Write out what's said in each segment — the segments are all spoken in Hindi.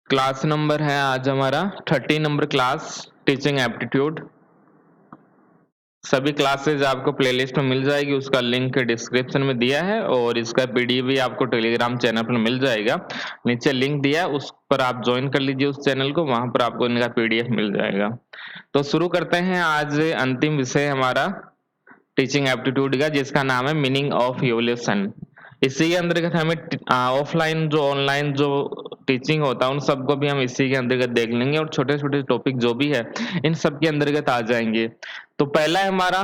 क्लास नंबर है आज हमारा 30 नंबर क्लास टीचिंग एप्टीट्यूड। सभी क्लासेज आपको प्लेलिस्ट में मिल जाएगी, उसका लिंक डिस्क्रिप्शन में दिया है और इसका पीडीएफ भी आपको टेलीग्राम चैनल पर मिल जाएगा। नीचे लिंक दिया है, उस पर आप ज्वाइन कर लीजिए उस चैनल को, वहां पर आपको इनका पीडीएफ मिल जाएगा। तो शुरू करते हैं आज अंतिम विषय हमारा टीचिंग एप्टीट्यूड का, जिसका नाम है मीनिंग ऑफ इवोल्यूशन। इसी के अंतर्गत हमें ऑफलाइन जो ऑनलाइन जो टीचिंग होता है उन सबको भी हम इसी के अंतर्गत देख लेंगे और छोटे छोटे टॉपिक जो भी है इन सब के अंतर्गत आ जाएंगे। तो पहला है हमारा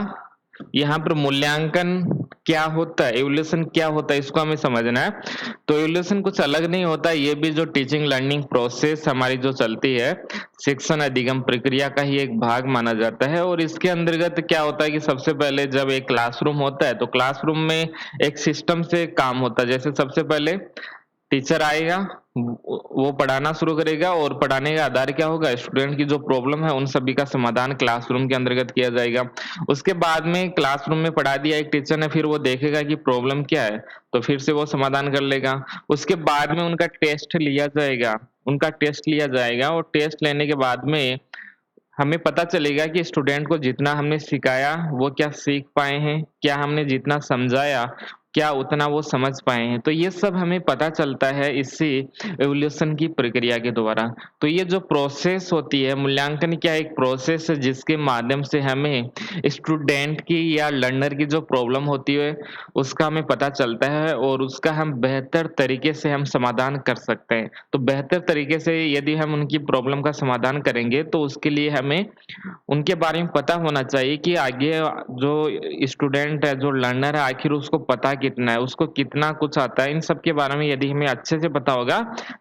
यहाँ पर मूल्यांकन क्या होता है, इवोल्यूशन क्या होता है, इसको हमें समझना है। तो इवोल्यूशन कुछ अलग नहीं होता, ये भी जो टीचिंग लर्निंग प्रोसेस हमारी जो चलती है, शिक्षण अधिगम प्रक्रिया का ही एक भाग माना जाता है। और इसके अंतर्गत क्या होता है कि सबसे पहले जब एक क्लासरूम होता है तो क्लासरूम में एक सिस्टम से काम होता है। जैसे सबसे पहले टीचर आएगा, वो पढ़ाना शुरू करेगा और पढ़ाने का आधार क्या होगा, स्टूडेंट की जो प्रॉब्लम है उन सभी का समाधान क्लासरूम के अंतर्गत किया जाएगा। उसके बाद में क्लासरूम में पढ़ा दिया एक टीचर ने, फिर वो देखेगा कि प्रॉब्लम क्या है तो फिर से वो समाधान कर लेगा। उसके बाद में उनका टेस्ट लिया जाएगा, और टेस्ट लेने के बाद में हमें पता चलेगा कि स्टूडेंट को जितना हमने सिखाया वो क्या सीख पाए हैं, क्या हमने जितना समझाया क्या उतना वो समझ पाए हैं। तो ये सब हमें पता चलता है इसी एवोल्यूशन की प्रक्रिया के द्वारा। तो ये जो प्रोसेस होती है मूल्यांकन, क्या एक प्रोसेस है जिसके माध्यम से हमें स्टूडेंट की या लर्नर की जो प्रॉब्लम होती है उसका हमें पता चलता है और उसका हम बेहतर तरीके से हम समाधान कर सकते हैं। तो बेहतर तरीके से यदि हम उनकी प्रॉब्लम का समाधान करेंगे तो उसके लिए हमें उनके बारे में पता होना चाहिए कि आगे जो स्टूडेंट है, जो लर्नर है, आखिर उसको पता कितना है, उसको कितना कुछ आता है। इन सब के बारे में यदि हमें अच्छे से पता होगा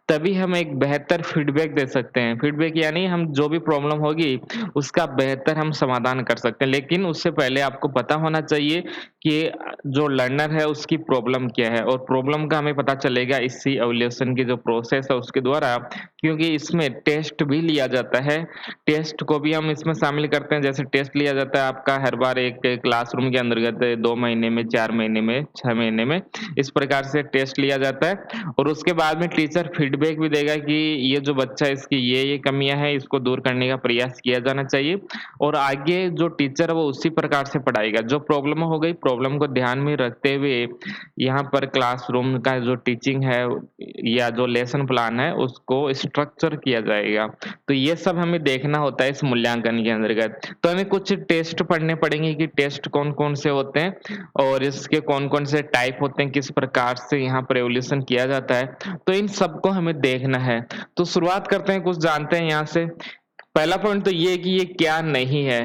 तभी हम एक बेहतर फीडबैक दे सकते हैं। फीडबैक यानी हम जो भी प्रॉब्लम होगी उसका बेहतर हम समाधान कर सकते हैं। लेकिन उससे पहले आपको पता होना चाहिए कि जो लर्नर है उसकी प्रॉब्लम क्या है, और प्रॉब्लम का हमें पता चलेगा इसी एवोल्यूशन की जो प्रोसेस है उसके द्वारा, क्योंकि इसमें टेस्ट भी लिया जाता है। टेस्ट को भी हम इसमें शामिल करते हैं। जैसे टेस्ट लिया जाता है आपका हर बार एक क्लासरूम के अंतर्गत 2 महीने में, 4 महीने में, 6 महीने में, इस प्रकार से टेस्ट लिया जाता है। और उसके बाद में टीचर फीडबैक भी देगा कि ये जो बच्चा है इसकी ये कमियां हैं, इसको दूर करने का प्रयास किया जाना चाहिए। और आगे जो टीचर है वो उसी प्रकार से पढ़ाएगा। जो प्रॉब्लम हो गई, प्रॉब्लम को ध्यान में रखते हुए यहाँ पर क्लासरूम का जो टीचिंग है या जो लेसन प्लान है उसको स्ट्रक्चर किया जाएगा। तो ये सब हमें देखना होता है इस मूल्यांकन के अंतर्गत। तो हमें कुछ टेस्ट पढ़ने पड़ेंगे कि टेस्ट कौन कौन से होते हैं और इसके कौन कौन से टाइप होते हैं, किस प्रकार से यहाँ पर एवोल्यूशन किया जाता है। तो इन सबको हमें देखना है। तो शुरुआत करते हैं, कुछ जानते हैं यहाँ से। पहला पॉइंट तो ये है कि ये क्या नहीं है,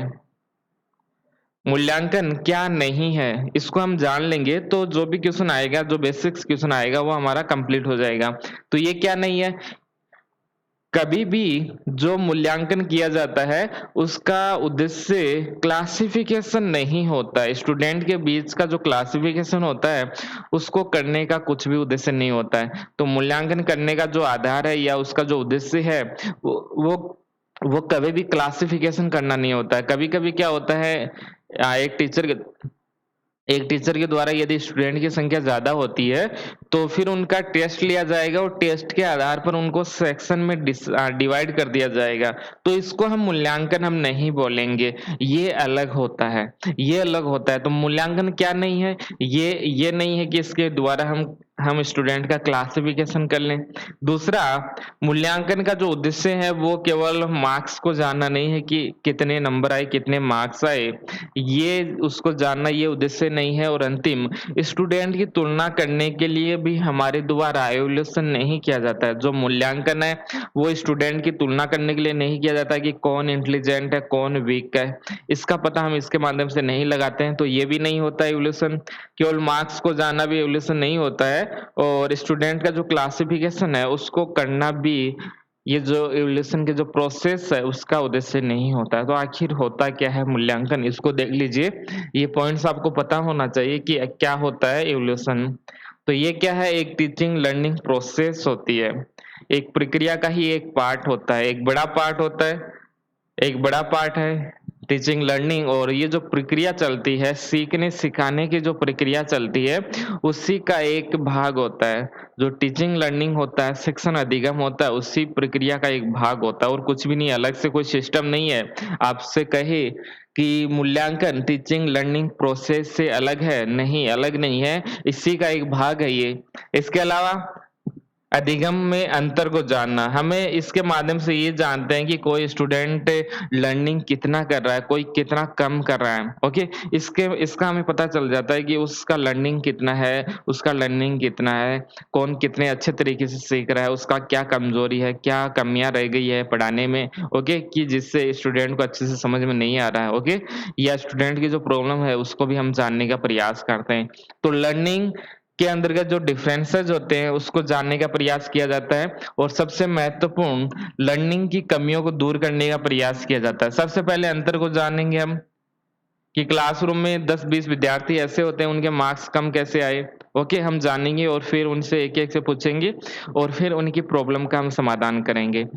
मूल्यांकन क्या नहीं है, इसको हम जान लेंगे तो जो भी क्वेश्चन आएगा, जो बेसिक्स क्वेश्चन आएगा वो हमारा कंप्लीट हो जाएगा। तो ये क्या नहीं है, कभी भी जो मूल्यांकन किया जाता है उसका उद्देश्य क्लासिफिकेशन नहीं होता है। स्टूडेंट के बीच का जो क्लासिफिकेशन होता है उसको करने का कुछ भी उद्देश्य नहीं होता है। तो मूल्यांकन करने का जो आधार है या उसका जो उद्देश्य है वो कभी भी क्लासिफिकेशन करना नहीं होता है। कभी कभी क्या होता है, एक टीचर के द्वारा यदि स्टूडेंट की संख्या ज्यादा होती है तो फिर उनका टेस्ट लिया जाएगा और टेस्ट के आधार पर उनको सेक्शन में डिवाइड कर दिया जाएगा। तो इसको हम मूल्यांकन हम नहीं बोलेंगे, ये अलग होता है, ये अलग होता है। तो मूल्यांकन क्या नहीं है, ये नहीं है कि इसके द्वारा हम स्टूडेंट का क्लासिफिकेशन कर लें। दूसरा, मूल्यांकन का जो उद्देश्य है वो केवल मार्क्स को जानना नहीं है कि कितने नंबर आए, कितने मार्क्स आए, ये उसको जानना ये उद्देश्य नहीं है। और अंतिम, स्टूडेंट की तुलना करने के लिए भी हमारे द्वारा एवोल्यूशन नहीं किया जाता है। जो मूल्यांकन है वो स्टूडेंट की तुलना करने के लिए नहीं किया जाता कि कौन इंटेलिजेंट है कौन वीक है, इसका पता हम इसके माध्यम से नहीं लगाते हैं। तो ये भी नहीं होता एवोल्यूशन। केवल मार्क्स को जानना भी एवोल्यूशन नहीं होता है। और स्टूडेंट का जो क्लासिफिकेशन है उसको करना भी ये जो एवोल्यूशन के जो प्रोसेस है उसका उद्देश्य नहीं होता है। तो आखिर होता क्या है मूल्यांकन, इसको देख लीजिए। ये पॉइंट्स आपको पता होना चाहिए कि क्या होता है एवोल्यूशन। तो ये क्या है, एक टीचिंग लर्निंग प्रोसेस होती है, एक प्रक्रिया का ही एक पार्ट होता है, एक बड़ा पार्ट होता है, एक बड़ा पार्ट है टीचिंग लर्निंग और ये जो प्रक्रिया चलती है, सीखने सिखाने की जो प्रक्रिया चलती है, उसी का एक भाग होता है। जो टीचिंग लर्निंग होता है, शिक्षण अधिगम होता है, उसी प्रक्रिया का एक भाग होता है और कुछ भी नहीं, अलग से कोई सिस्टम नहीं है। आपसे कहे कि मूल्यांकन टीचिंग लर्निंग प्रोसेस से अलग है, नहीं, अलग नहीं है, इसी का एक भाग है ये। इसके अलावा अधिगम में अंतर को जानना, हमें इसके माध्यम से ये जानते हैं कि कोई स्टूडेंट लर्निंग कितना कर रहा है, कोई कितना कम कर रहा है। ओके, इसके इसका हमें पता चल जाता है कि उसका लर्निंग कितना है, उसका लर्निंग कितना है, कौन कितने अच्छे तरीके से सीख रहा है, उसका क्या कमजोरी है, क्या कमियां रह गई है पढ़ाने में। ओके, कि जिससे स्टूडेंट को अच्छे से समझ में नहीं आ रहा है। ओके, या स्टूडेंट की जो प्रॉब्लम है उसको भी हम जानने का प्रयास करते हैं। तो लर्निंग के अंतर्गत जो डिफरेंसेस होते हैं उसको जानने का प्रयास किया जाता है और सबसे महत्वपूर्ण लर्निंग की कमियों को दूर करने का प्रयास किया जाता है। सबसे पहले अंतर को जानेंगे हम कि क्लासरूम में 10-20 विद्यार्थी ऐसे होते हैं, उनके मार्क्स कम कैसे आए। ओके, हम जानेंगे और फिर उनसे एक-एक से पूछेंगे और फिर उनकी प्रॉब्लम का हम समाधान करेंगे।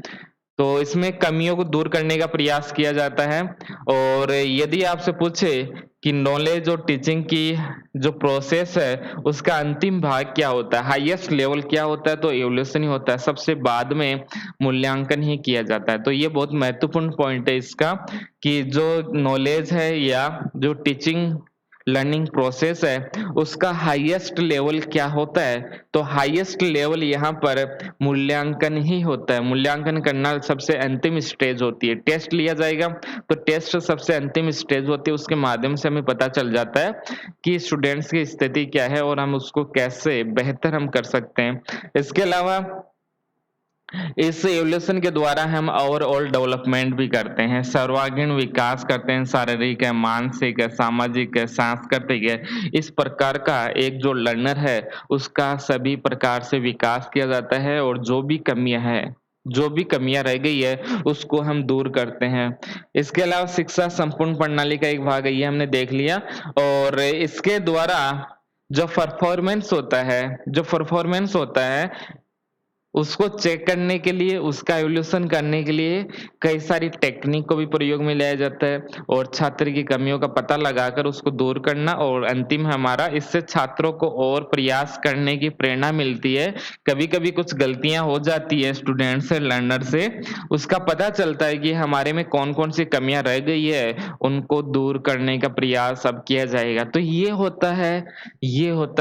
तो इसमें कमियों को दूर करने का प्रयास किया जाता है और यदि आपसे पूछे कि नॉलेज और टीचिंग की जो प्रोसेस है उसका अंतिम भाग क्या होता है, हाईएस्ट लेवल क्या होता है, तो इवोल्यूशन ही होता है। सबसे बाद में मूल्यांकन ही किया जाता है। तो ये बहुत महत्वपूर्ण पॉइंट है इसका कि जो नॉलेज है या जो टीचिंग लर्निंग प्रोसेस है उसका हाईएस्ट लेवल क्या होता है, तो हाईएस्ट लेवल यहाँ पर मूल्यांकन ही होता है। मूल्यांकन करना सबसे अंतिम स्टेज होती है, टेस्ट लिया जाएगा तो टेस्ट सबसे अंतिम स्टेज होती है, उसके माध्यम से हमें पता चल जाता है कि स्टूडेंट्स की स्थिति क्या है और हम उसको कैसे बेहतर हम कर सकते हैं। इसके अलावा इस एवोल्यूशन के द्वारा हम ओवरऑल डेवलपमेंट भी करते हैं, सर्वांगीण विकास करते हैं, शारीरिक है, मानसिक है, सामाजिक है, सांस्कृतिक है। इस प्रकार का एक जो लर्नर है उसका सभी प्रकार से विकास किया जाता है और जो भी कमियां रह गई है उसको हम दूर करते हैं। इसके अलावा शिक्षा संपूर्ण प्रणाली का एक भाग है, ये हमने देख लिया। और इसके द्वारा जो परफॉर्मेंस होता है उसको चेक करने के लिए, उसका इवोल्यूशन करने के लिए कई सारी टेक्निक को भी प्रयोग में लाया जाता है और छात्र की कमियों का पता लगाकर उसको दूर करना और अंतिम हमारा इससे छात्रों को और प्रयास करने की प्रेरणा मिलती है। कभी-कभी कुछ गलतियां हो जाती है स्टूडेंट से, लर्नर से, उसका पता चलता है कि हमारे में कौन-कौन सी कमियां रह गई है, उनको दूर करने का प्रयास अब किया जाएगा। तो ये होता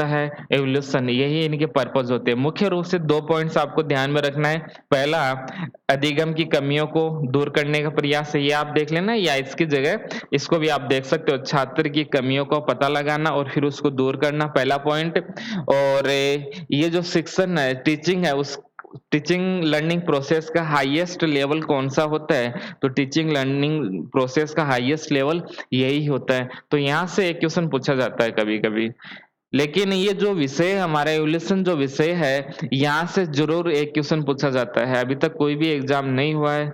है एवोल्यूशन, यही इनके पर्पस होते हैं। मुख्य रूप से 2 पॉइंट्स आपको ध्यान में रखना है। पहला, अधिगम की कमियों को दूर करने का प्रयास है, ये आप देख लेना, या इसकी जगह इसको भी आप देख सकते हो, छात्र की कमियों को पता लगाना और फिर उसको दूर करना, पहला पॉइंट। और ये जो शिक्षण है, टीचिंग है, उस टीचिंग लर्निंग प्रोसेस का हाईएस्ट लेवल कौन सा होता है, तो टीचिंग लर्निंग प्रोसेस का हाईएस्ट लेवल यही होता है। तो यहाँ से एक क्वेश्चन पूछा जाता है कभी कभी। लेकिन ये जो विषय है, हमारा एवोल्यूशन जो विषय है, यहाँ से जरूर एक क्वेश्चन पूछा जाता है। अभी तक कोई भी एग्जाम नहीं हुआ है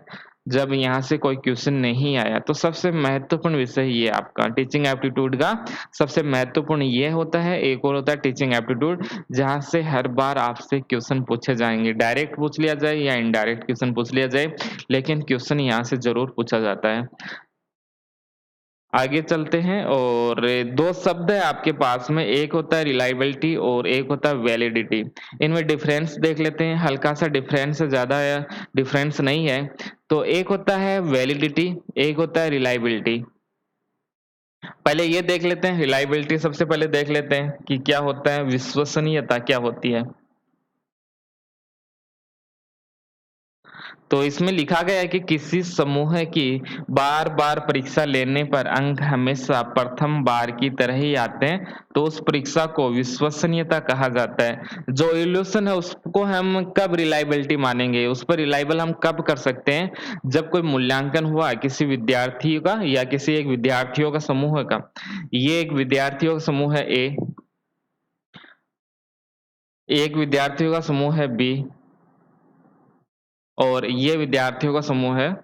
जब यहाँ से कोई क्वेश्चन नहीं आया। तो सबसे महत्वपूर्ण विषय ये आपका टीचिंग एप्टीट्यूड का सबसे महत्वपूर्ण ये होता है। एक और होता है टीचिंग एप्टीट्यूड, जहाँ से हर बार आपसे क्वेश्चन पूछे जाएंगे, डायरेक्ट पूछ लिया जाए या इनडायरेक्ट क्वेश्चन पूछ लिया जाए, लेकिन क्वेश्चन यहाँ से जरूर पूछा जाता है। आगे चलते हैं और 2 शब्द है आपके पास में, एक होता है रिलायबिलिटी और एक होता है वैलिडिटी। इनमें डिफरेंस देख लेते हैं, हल्का सा डिफरेंस है, ज़्यादा डिफरेंस नहीं है। तो एक होता है वैलिडिटी, एक होता है रिलायबिलिटी। पहले ये देख लेते हैं, रिलायबिलिटी सबसे पहले देख लेते हैं कि क्या होता है, विश्वसनीयता क्या होती है। तो इसमें लिखा गया है कि किसी समूह की बार-बार परीक्षा लेने पर अंक हमेशा प्रथम बार की तरह ही आते हैं, तो उस परीक्षा को विश्वसनीयता कहा जाता है। जो इल्यूशन है उसको हम कब रिलायबिलिटी मानेंगे, उस पर रिलायबल हम कब कर सकते हैं, जब कोई मूल्यांकन हुआ किसी विद्यार्थी का या किसी एक विद्यार्थियों का समूह का। ये एक विद्यार्थियों का समूह है ए, एक विद्यार्थियों का समूह है बी और ये विद्यार्थियों का समूह है,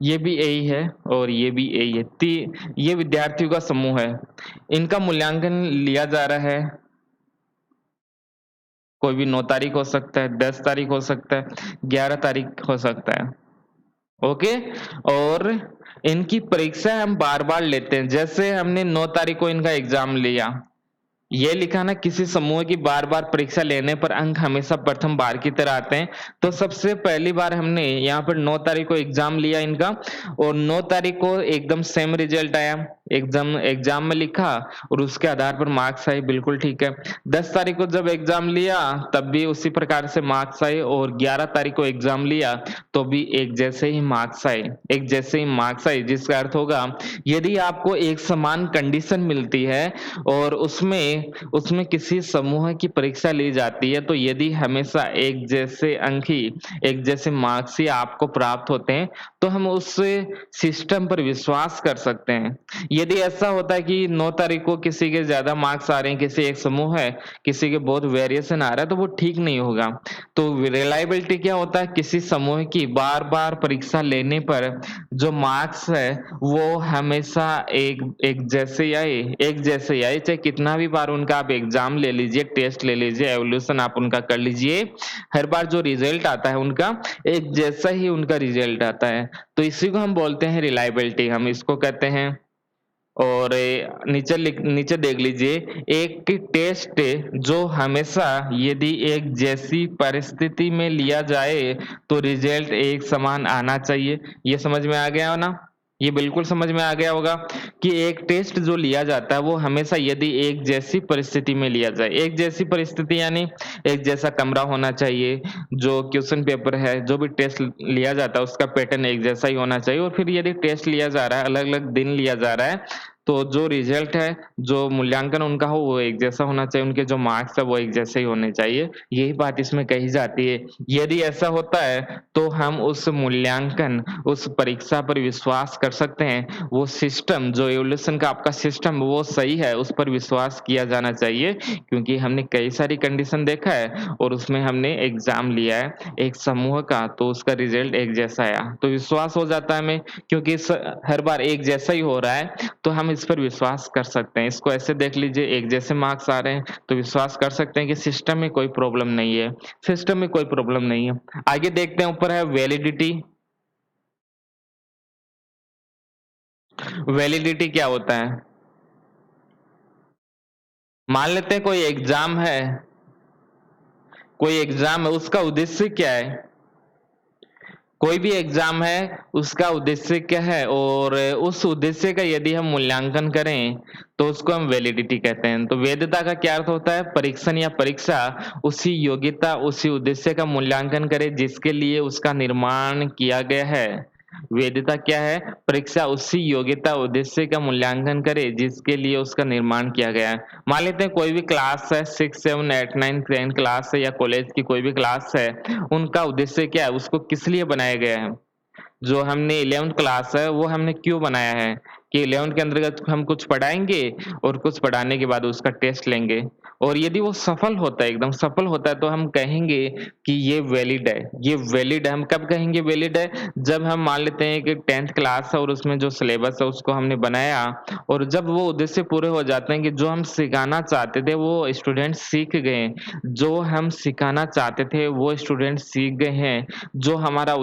ये भी यही है और ये भी यही है। ये विद्यार्थियों का समूह है। इनका मूल्यांकन लिया जा रहा है, कोई भी 9 तारीख हो सकता है, 10 तारीख हो सकता है, 11 तारीख हो सकता है। ओके। और इनकी परीक्षा हम बार-बार लेते हैं। जैसे हमने 9 तारीख को इनका एग्ज़ाम लिया, ये लिखा ना किसी समूह की बार-बार परीक्षा लेने पर अंक हमेशा प्रथम बार की तरह आते हैं। तो सबसे पहली बार हमने यहाँ पर 9 तारीख को एग्ज़ाम लिया इनका और 9 तारीख को एकदम सेम रिज़ल्ट आया। एग्ज़ाम एग्ज़ाम में लिखा और उसके आधार पर मार्क्स आए, बिल्कुल ठीक है। 10 तारीख को जब एग्ज़ाम लिया तब भी उसी प्रकार से मार्क्स आए और 11 तारीख को एग्ज़ाम लिया तो भी एक जैसे ही मार्क्स आए, एक जैसे ही मार्क्स आए, जिसका अर्थ होगा यदि आपको एक समान कंडीशन मिलती है और उसमें उसमें किसी समूह की परीक्षा ली जाती है, तो यदि हमेशा एक जैसे अंक ही, एक जैसे मार्क्स ही आपको प्राप्त होते हैं, तो हम उस सिस्टम पर विश्वास कर सकते हैं। यदि ऐसा होता है कि 9 तारीख को किसी के ज़्यादा मार्क्स आ रहे हैं, किसी एक समूह है, किसी के बहुत वेरिएशन आ रहा है, तो वो ठीक नहीं होगा। तो रिलायबिलिटी क्या होता है? किसी समूह की बार-बार परीक्षा लेने पर जो मार्क्स है, वो हमेशा एक एक जैसे ही आए, एक जैसे ही आए, चाहे कितना भी बार उनका आप एग्ज़ाम ले लीजिए, टेस्ट ले लीजिए, एवोल्यूशन आप उनका कर लीजिए, हर बार जो रिज़ल्ट आता है उनका, एक जैसा ही उनका रिज़ल्ट आता है। तो इसी को हम बोलते हैं रिलायबिलिटी, हम इसको कहते हैं। और नीचे देख लीजिए, एक टेस्ट जो हमेशा यदि एक जैसी परिस्थिति में लिया जाए, तो रिज़ल्ट एक समान आना चाहिए। ये समझ में आ गया हो ना? ये बिल्कुल समझ में आ गया होगा कि एक टेस्ट जो लिया जाता है, वो हमेशा यदि एक जैसी परिस्थिति में लिया जाए। एक जैसी परिस्थिति यानी एक जैसा कमरा होना चाहिए, जो क्वेश्चन पेपर है, जो भी टेस्ट लिया जाता है, उसका पैटर्न एक जैसा ही होना चाहिए और फिर यदि टेस्ट लिया जा रहा है, अलग-अलग दिन लिया जा रहा है, तो जो रिज़ल्ट है, जो मूल्यांकन उनका हो वो एक जैसा होना चाहिए, उनके जो मार्क्स है वो एक जैसे ही होने चाहिए। यही बात इसमें कही जाती है। यदि ऐसा होता है तो हम उस मूल्यांकन, उस परीक्षा पर विश्वास कर सकते हैं। वो सिस्टम जो इवोल्यूशन का आपका सिस्टम वो सही है, उस पर विश्वास किया जाना चाहिए क्योंकि हमने कई सारी कंडीशन देखा है और उसमें हमने एग्ज़ाम लिया है एक समूह का, तो उसका रिज़ल्ट एक जैसा आया। तो विश्वास हो जाता है हमें क्योंकि हर बार एक जैसा ही हो रहा है, तो हम इस पर विश्वास कर सकते हैं। इसको ऐसे देख लीजिए, एक जैसे मार्क्स आ रहे हैं, तो विश्वास कर सकते हैं कि सिस्टम में कोई प्रॉब्लम नहीं है, सिस्टम में कोई प्रॉब्लम नहीं है। आगे देखते हैं, ऊपर है वैलिडिटी। वैलिडिटी क्या होता है? मान लेते हैं कोई एग्ज़ाम है, उसका उद्देश्य क्या है? कोई भी एग्ज़ाम है, उसका उद्देश्य क्या है और उस उद्देश्य का यदि हम मूल्यांकन करें, तो उसको हम वैलिडिटी कहते हैं। तो वैधता का क्या अर्थ होता है? परीक्षण या परीक्षा उसी योग्यता, उसी उद्देश्य का मूल्यांकन करे जिसके लिए उसका निर्माण किया गया है। वैधता क्या है? परीक्षा उसी योग्यता, उद्देश्य का मूल्यांकन करे जिसके लिए उसका निर्माण किया गया है। मान लेते हैं कोई भी क्लास है, 6, 7, 8, 9, 10 क्लास है या कॉलेज की कोई भी क्लास है, उनका उद्देश्य क्या है? उसको किस लिए बनाया गया है? जो हमने 11th क्लास है वो हमने क्यों बनाया है कि 11th के अंतर्गत हम कुछ पढ़ाएँगे और कुछ पढ़ाने के बाद उसका टेस्ट लेंगे और यदि वो सफल होता है, एकदम सफल होता है तो हम कहेंगे कि ये वैलिड है, ये वैलिड है। हम कब कहेंगे वैलिड है? जब हम मान लेते हैं कि 10th क्लास है और उसमें जो सिलेबस है उसको हमने बनाया और जब वो उद्देश्य पूरे हो जाते हैं कि जो हम सिखाना चाहते थे वो स्टूडेंट सीख गए, जो हम सिखाना चाहते थे वो स्टूडेंट सीख गए हैं, जो हमारा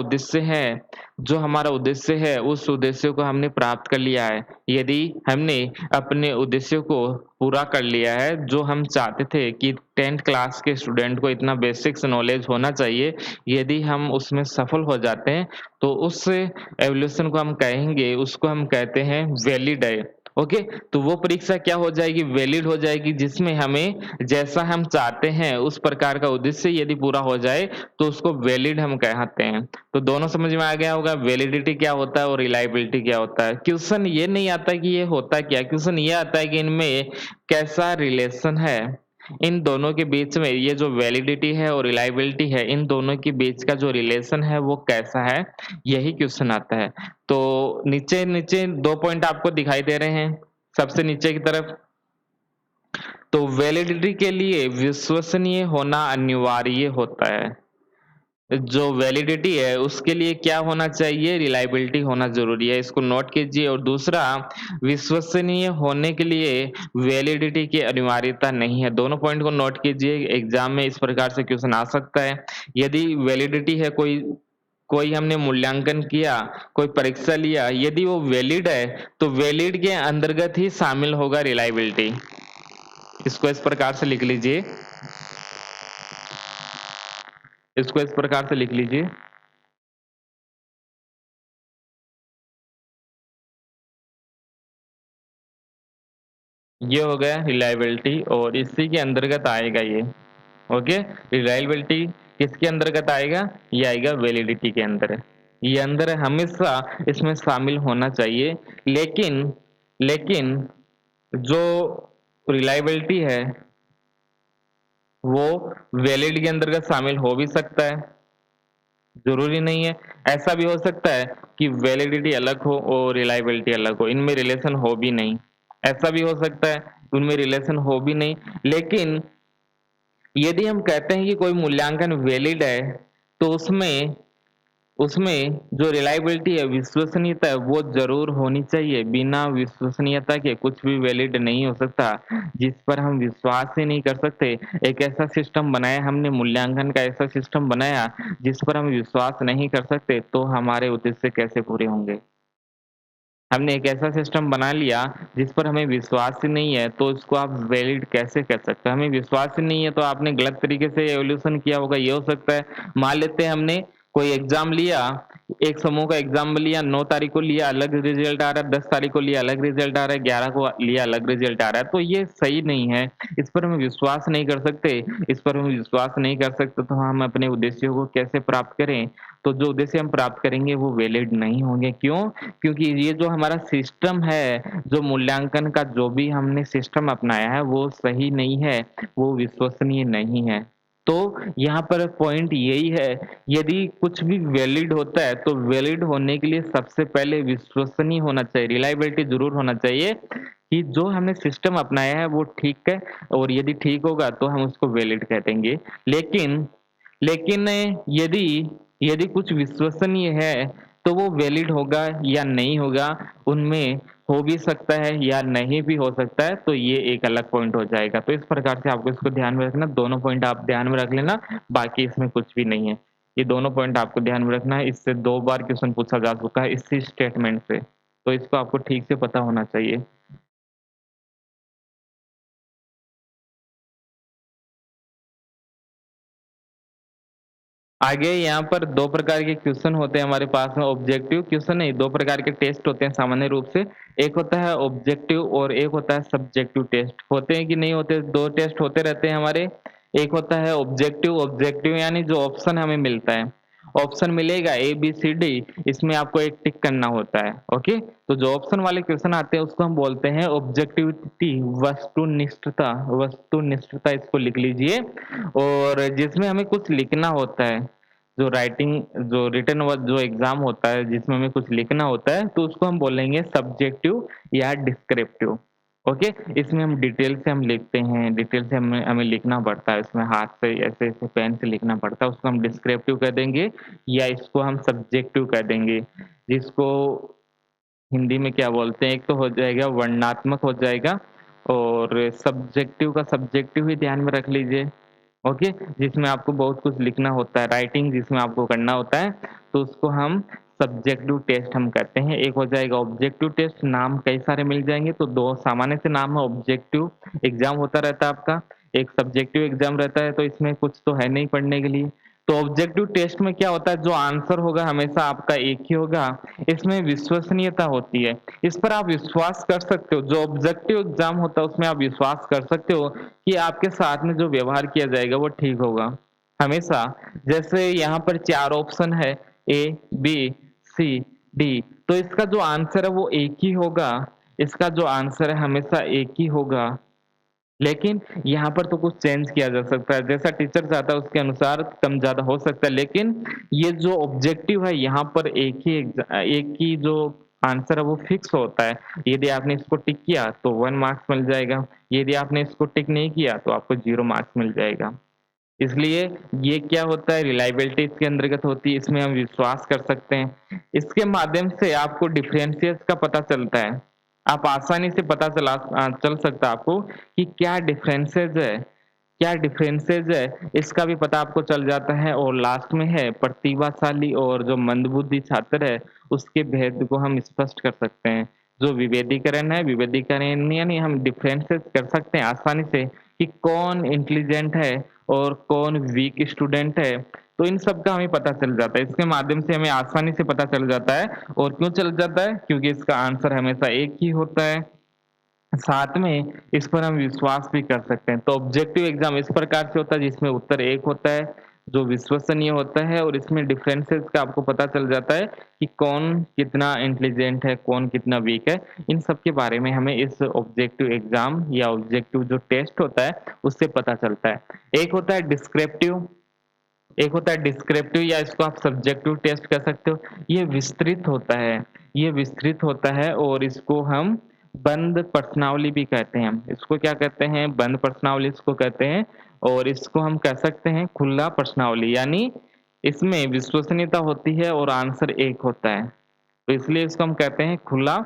उद्देश्य है, उस उद्देश्य को हमने प्राप्त कर लिया है। यदि हमने अपने उद्देश्य को पूरा कर लिया है, जो हम चाहते थे कि 10th क्लास के स्टूडेंट को इतना बेसिक्स नॉलेज होना चाहिए, यदि हम उसमें सफल हो जाते हैं, तो उस एवोल्यूशन को हम कहेंगे, उसको हम कहते हैं वैलिड है। ओके, तो वो परीक्षा क्या हो जाएगी? वैलिड हो जाएगी, जिसमें हमें जैसा हम चाहते हैं, उस प्रकार का उद्देश्य यदि पूरा हो जाए, तो उसको वैलिड हम कहते हैं। तो दोनों समझ में आ गया होगा, वैलिडिटी क्या होता है और रिलायबिलिटी क्या होता है। क्वेश्चन ये नहीं आता कि ये होता क्या है, क्वेश्चन ये आता है कि इनमें कैसा रिलेशन है। इन दोनों के बीच में ये जो वैलिडिटी है और रिलायबिलिटी है, इन दोनों के बीच का जो रिलेशन है वो कैसा है, यही क्वेश्चन आता है। तो नीचे 2 पॉइंट आपको दिखाई दे रहे हैं, सबसे नीचे की तरफ। तो वैलिडिटी के लिए विश्वसनीय होना अनिवार्य होता है। जो वैलिडिटी है उसके लिए क्या होना चाहिए? रिलायबिलिटी होना ज़रूरी है, इसको नोट कीजिए। और दूसरा, विश्वसनीय होने के लिए वैलिडिटी की अनिवार्यता नहीं है। दोनों पॉइंट को नोट कीजिए, एग्ज़ाम में इस प्रकार से क्वेश्चन आ सकता है। यदि वैलिडिटी है कोई कोई हमने मूल्यांकन किया, कोई परीक्षा लिया, यदि वो वैलिड है तो वैलिड के अंतर्गत ही शामिल होगा रिलायबिलिटी। इसको इस प्रकार से लिख लीजिए, इसको इस प्रकार से लिख लीजिए। ये हो गया रिलायबिलिटी और इसी के अंतर्गत आएगा ये। ओके, रिलायबिलिटी किसके अंतर्गत आएगा? ये आएगा वैलिडिटी के अंदर। ये अंदर हमेशा इसमें शामिल होना चाहिए, लेकिन लेकिन जो रिलायबिलिटी है वो वैलिड के अंतर्गत शामिल हो भी सकता है, जरूरी नहीं है। ऐसा भी हो सकता है कि वैलिडिटी अलग हो और रिलायबिलिटी अलग हो, इनमें रिलेशन हो भी नहीं। ऐसा भी हो सकता है उनमें रिलेशन हो भी नहीं। लेकिन यदि हम कहते हैं कि कोई मूल्यांकन वैलिड है तो उसमें उसमें जो रिलायबिलिटी है, विश्वसनीयता है, वो जरूर होनी चाहिए। बिना विश्वसनीयता के कुछ भी वैलिड नहीं हो सकता। जिस पर हम विश्वास ही नहीं कर सकते, एक ऐसा सिस्टम बनाया हमने, मूल्यांकन का ऐसा सिस्टम बनाया जिस पर हम विश्वास नहीं कर सकते, तो हमारे उद्देश्य कैसे पूरे होंगे? हमने एक ऐसा सिस्टम बना लिया जिस पर हमें विश्वास ही नहीं है, तो इसको आप वैलिड कैसे कर सकते हैं? हमें विश्वास ही नहीं है तो आपने गलत तरीके से एवोल्यूशन किया होगा, ये हो सकता है। मान लेते हैं हमने कोई एग्जाम लिया, एक समूह का एग्जाम लिया, 9 तारीख को लिया अलग रिजल्ट आ रहा है, 10 तारीख को लिया अलग रिजल्ट आ रहा है, 11 को लिया अलग रिजल्ट आ रहा है, तो ये सही नहीं है। इस पर हम विश्वास नहीं कर सकते। इस पर हम विश्वास नहीं कर सकते तो हम अपने उद्देश्यों को कैसे प्राप्त करें? तो जो उद्देश्य हम प्राप्त करेंगे वो वैलिड नहीं होंगे। क्यों? क्योंकि ये जो हमारा सिस्टम है, जो मूल्यांकन का जो भी हमने सिस्टम अपनाया है वो सही नहीं है, वो विश्वसनीय नहीं है। तो यहाँ पर पॉइंट यही है, यदि कुछ भी वैलिड होता है तो वैलिड होने के लिए सबसे पहले विश्वसनीय होना चाहिए, रिलायबिलिटी जरूर होना चाहिए कि जो हमने सिस्टम अपनाया है वो ठीक है, और यदि ठीक होगा तो हम उसको वैलिड कह देंगे। लेकिन लेकिन यदि यदि कुछ विश्वसनीय है तो वो वैलिड होगा या नहीं होगा, उनमें हो भी सकता है या नहीं भी हो सकता है, तो ये एक अलग पॉइंट हो जाएगा। तो इस प्रकार से आपको इसको ध्यान में रखना, दोनों पॉइंट आप ध्यान में रख लेना, बाकी इसमें कुछ भी नहीं है। ये दोनों पॉइंट आपको ध्यान में रखना है, इससे 2 बार क्वेश्चन पूछा जा चुका है इसी स्टेटमेंट से, तो इसको आपको ठीक से पता होना चाहिए। आगे यहाँ पर 2 प्रकार के क्वेश्चन होते हैं हमारे पास में, ऑब्जेक्टिव क्वेश्चन नहीं, 2 प्रकार के टेस्ट होते हैं सामान्य रूप से। एक होता है ऑब्जेक्टिव और एक होता है सब्जेक्टिव टेस्ट। होते हैं कि नहीं होते? 2 टेस्ट होते रहते हैं हमारे। एक होता है ऑब्जेक्टिव, ऑब्जेक्टिव यानी जो ऑप्शन हमें मिलता है। ऑप्शन मिलेगा ए, बी, सी, डी, इसमें आपको एक टिक करना होता है। ओके? तो जो ऑप्शन वाले क्वेश्चन आते हैं उसको हम बोलते हैं ऑब्जेक्टिविटी, वस्तुनिष्ठता, वस्तुनिष्ठता इसको लिख लीजिए। और जिसमें हमें कुछ लिखना होता है, जो राइटिंग जो रिटन जो एग्जाम होता है जिसमें हमें कुछ लिखना होता है, तो उसको हम बोलेंगे सब्जेक्टिव या डिस्क्रिप्टिव। ओके, इसमें हम डिटेल से हम लिखते हैं, डिटेल से हमें हमें लिखना पड़ता है, इसमें हाथ से ऐसे ऐसे पेन से लिखना पड़ता है, उसको हम डिस्क्रिप्टिव कह देंगे या इसको हम सब्जेक्टिव कह देंगे। जिसको हिंदी में क्या बोलते हैं, एक तो हो जाएगा वर्णनात्मक हो जाएगा, और सब्जेक्टिव का सब्जेक्टिव ही ध्यान में रख लीजिए। ओके, जिसमें आपको बहुत कुछ लिखना होता है, राइटिंग जिसमें आपको करना होता है, तो उसको हम सब्जेक्टिव टेस्ट हम कहते हैं। एक हो जाएगा ऑब्जेक्टिव टेस्ट, नाम कई सारे मिल जाएंगे, तो 2 सामान्य से नाम है। ऑब्जेक्टिव एग्जाम होता रहता है आपका, एक सब्जेक्टिव एग्जाम रहता है, तो इसमें कुछ तो है नहीं पढ़ने के लिए। तो ऑब्जेक्टिव टेस्ट में क्या होता है, जो आंसर होगा हमेशा आपका एक ही होगा, इसमें विश्वसनीयता होती है, इस पर आप विश्वास कर सकते हो। जो ऑब्जेक्टिव एग्जाम होता है उसमें आप विश्वास कर सकते हो कि आपके साथ में जो व्यवहार किया जाएगा वो ठीक होगा हमेशा। जैसे यहाँ पर 4 ऑप्शन है, ए, बी, सी, डी, तो इसका जो आंसर है वो एक ही होगा, इसका जो आंसर है हमेशा एक ही होगा। लेकिन यहाँ पर तो कुछ चेंज किया जा सकता है, जैसा टीचर चाहता है उसके अनुसार कम ज़्यादा हो सकता है, लेकिन ये जो ऑब्जेक्टिव है यहाँ पर एक ही जो आंसर है वो फिक्स होता है। यदि आपने इसको टिक किया तो 1 मार्क्स मिल जाएगा, यदि आपने इसको टिक नहीं किया तो आपको 0 मार्क्स मिल जाएगा। इसलिए ये क्या होता है, रिलायबिलिटी इसके अंतर्गत होती है, इसमें हम विश्वास कर सकते हैं। इसके माध्यम से आपको डिफरेंशियल्स का पता चलता है। आप आसानी से पता चल सकता है आपको कि क्या डिफरेंसेस है क्या डिफरेंसेस है, इसका भी पता आपको चल जाता है। और लास्ट में है प्रतिभाशाली और जो मंदबुद्धि छात्र है, उसके भेद को हम स्पष्ट कर सकते हैं। जो विभेदीकरण है, विभेदीकरण यानी हम डिफरेंसेस कर सकते हैं आसानी से कि कौन इंटेलिजेंट है और कौन वीक स्टूडेंट है। तो इन सब का हमें पता चल जाता है। इसके माध्यम से हमें आसानी से पता चल जाता है। और क्यों चल जाता है? क्योंकि इसका आंसर हमेशा एक ही होता है। साथ में इस पर हम विश्वास भी कर सकते हैं। तो ऑब्जेक्टिव एग्जाम इस प्रकार से होता है जिसमें उत्तर एक होता है, जो विश्वसनीय होता है और इसमें डिफरेंसेस का आपको पता चल जाता है कि कौन कितना इंटेलिजेंट है, कौन कितना वीक है। इन सब के बारे में हमें इस ऑब्जेक्टिव एग्जाम या ऑब्जेक्टिव जो टेस्ट होता है, उससे पता चलता है। एक होता है डिस्क्रिप्टिव, एक होता है डिस्क्रिप्टिव या इसको आप सब्जेक्टिव टेस्ट कह सकते हो। ये विस्तृत होता है, ये विस्तृत होता है और इसको हम बंद प्रश्नावली भी कहते हैं। इसको क्या कहते हैं? बंद प्रश्नावली इसको कहते हैं। और इसको हम कह सकते हैं खुला प्रश्नावली, यानी इसमें विश्वसनीयता होती है और आंसर एक होता है। तो इसलिए इसको हम कहते हैं खुला,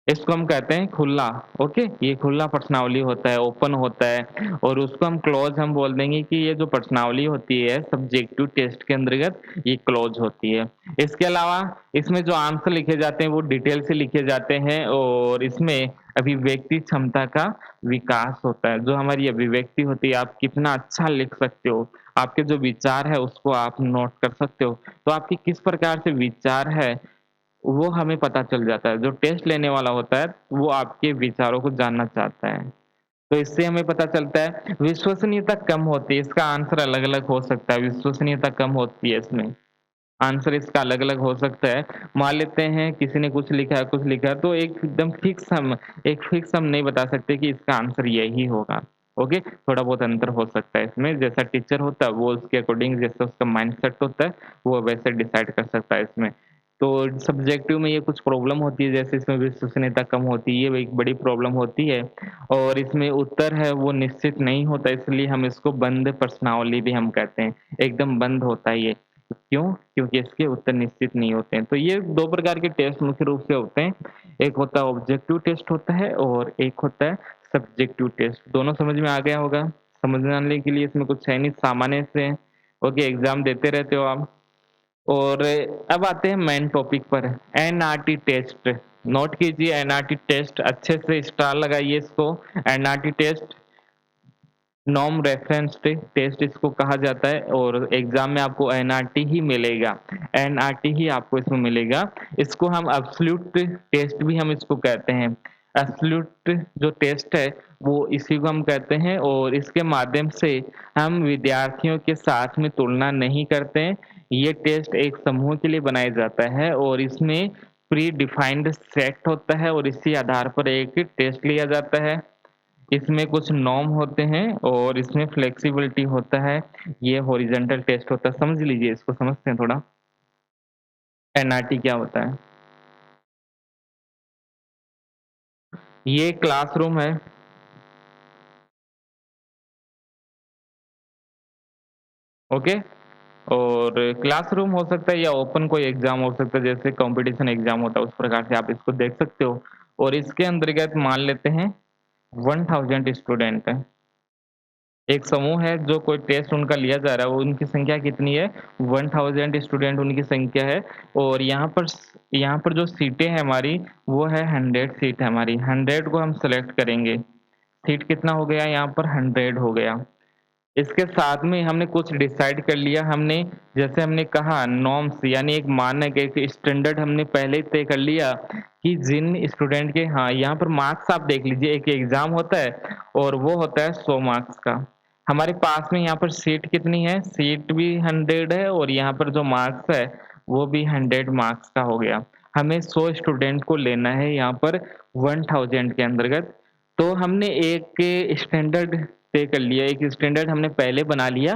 इसको हम कहते हैं खुला। ओके, ये खुला प्रश्नावली होता है, ओपन होता है। और उसको हम क्लोज हम बोल देंगे कि ये जो प्रश्नावली होती है सब्जेक्टिव टेस्ट के अंतर्गत, ये क्लोज होती है। इसके अलावा इसमें जो आंसर लिखे जाते हैं वो डिटेल से लिखे जाते हैं और इसमें अभिव्यक्ति क्षमता का विकास होता है। जो हमारी अभिव्यक्ति होती है, आप कितना अच्छा लिख सकते हो, आपके जो विचार है उसको आप नोट कर सकते हो। तो आपकी किस प्रकार से विचार है, वो हमें पता चल जाता है। जो टेस्ट लेने वाला होता है, वो आपके विचारों को जानना चाहता है। तो इससे हमें पता चलता है विश्वसनीयता कम होती है। इसका आंसर अलग-अलग हो सकता है, विश्वसनीयता कम होती है इसमें। आंसर इसका अलग-अलग हो सकता है। मान लेते हैं किसी ने कुछ लिखा है तो एकदम एक फिक्स हम नहीं बता सकते कि इसका आंसर यही होगा। ओके? थोड़ा बहुत अंतर हो सकता है इसमें। जैसा टीचर होता है वो उसके अकॉर्डिंग जैसा उसका माइंडसेट होता है, वो वैसे डिसाइड कर सकता है इसमें। तो सब्जेक्टिव में ये कुछ प्रॉब्लम होती है, जैसे इसमें विश्वसनीयता कम होती है, ये एक बड़ी प्रॉब्लम होती है। और इसमें उत्तर है वो निश्चित नहीं होता, इसलिए हम इसको बंद प्रश्नावली भी हम कहते हैं। एकदम बंद होता है ये। क्यों? क्योंकि इसके उत्तर निश्चित नहीं होते हैं। तो ये 2 प्रकार के टेस्ट मुख्य रूप से होते हैं। एक होता है ऑब्जेक्टिव टेस्ट होता है और एक होता है सब्जेक्टिव टेस्ट। दोनों समझ में आ गया होगा? समझने के लिए इसमें कुछ है नहीं, सामान्य से है। ओके, एग्ज़ाम देते रहते हो आप। और अब आते हैं मेन टॉपिक पर, एनआरटी टेस्ट। नोट कीजिए एनआरटी टेस्ट, अच्छे से स्टार लगाइए इसको। NRT test norm reference test इसको कहा जाता है और एग्जाम में आपको एनआरटी ही मिलेगा। एनआरटी ही आपको इसमें मिलेगा। इसको हम एब्सोल्यूट टेस्ट भी हम इसको कहते हैं। एब्सोल्यूट जो टेस्ट है वो इसी को हम कहते हैं और इसके माध्यम से हम विद्यार्थियों के साथ में तुलना नहीं करते हैं। ये टेस्ट एक समूह के लिए बनाया जाता है और इसमें प्री डिफाइंड सेट होता है और इसी आधार पर एक टेस्ट लिया जाता है। इसमें कुछ नॉर्म होते हैं और इसमें फ्लेक्सिबिलिटी होता है। ये हॉरिजॉन्टल टेस्ट होता है। समझ लीजिए, इसको समझते हैं थोड़ा। एनआरटी क्या होता है? ये क्लासरूम है। ओके? और क्लासरूम हो सकता है या ओपन कोई एग्जाम हो सकता है, जैसे कंपटीशन एग्जाम होता है उस प्रकार से आप इसको देख सकते हो। और इसके अंतर्गत मान लेते हैं 1000 स्टूडेंट है। एक समूह है जो कोई टेस्ट उनका लिया जा रहा है, वो उनकी संख्या कितनी है? 1000 स्टूडेंट उनकी संख्या है। और यहाँ पर जो सीटें हैं हमारी, वो है 100 सीट है हमारी। 100 को हम सेलेक्ट करेंगे। सीट कितना हो गया? यहाँ पर 100 हो गया। इसके साथ में हमने कुछ डिसाइड कर लिया। हमने जैसे हमने कहा नॉर्म्स यानी एक मानक, एक स्टैंडर्ड हमने पहले ही तय कर लिया कि जिन स्टूडेंट के, हाँ, यहाँ पर मार्क्स आप देख लीजिए, एक एग्जाम होता है और वो होता है 100 मार्क्स का। हमारे पास में यहाँ पर सीट कितनी है? सीट भी 100 है और यहाँ पर जो मार्क्स है वो भी 100 मार्क्स का हो गया। हमें 100 स्टूडेंट को लेना है यहाँ पर 1000 के अंतर्गत। तो हमने एक स्टैंडर्ड तय कर लिया, एक स्टैंडर्ड हमने पहले बना लिया